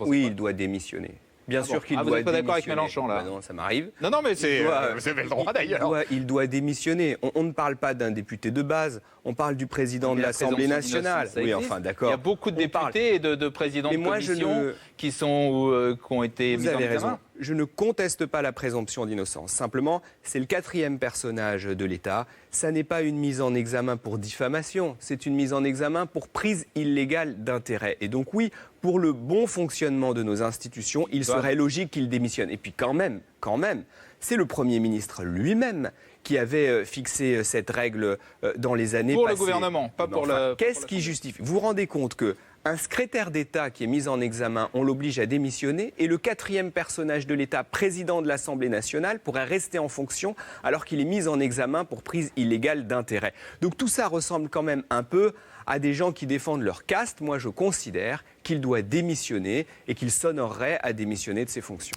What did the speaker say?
pensez Oui, quoi? il doit démissionner. Bien Ah sûr bon. qu'il Ah, doit vous n'êtes pas d'accord avec démissionner. Mélenchon, là? Bah non, ça m'arrive. Non, mais c'est, Il doit- vous avez le droit d'ailleurs. il doit démissionner. On ne parle pas d'un député de base, on parle du président de La l'Assemblée présomption nationale. d'innocence, ça Oui, existe. enfin, d'accord. Il y a beaucoup de On parle. députés et de présidents Mais de moi, je commission ne- qui ont été Vous mis en avez examen. raison. Je ne conteste pas la présomption d'innocence. Simplement, c'est le quatrième personnage de l'État. Ça n'est pas une mise en examen pour diffamation, c'est une mise en examen pour prise illégale d'intérêt. Et donc oui, pour le bon fonctionnement de nos institutions, il serait logique qu'il démissionne. Et puis quand même, c'est le Premier ministre lui-même qui avait fixé cette règle dans les années Pour passées. le gouvernement, pas Mais pour enfin, le... Qu'est-ce qui justifie? Vous vous rendez compte que un secrétaire d'État qui est mis en examen, on l'oblige à démissionner, et le quatrième personnage de l'État, président de l'Assemblée nationale, pourrait rester en fonction alors qu'il est mis en examen pour prise illégale d'intérêt. Donc tout ça ressemble quand même un peu à des gens qui défendent leur caste. Moi, je considère qu'il doit démissionner et qu'il s'honorerait à démissionner de ses fonctions.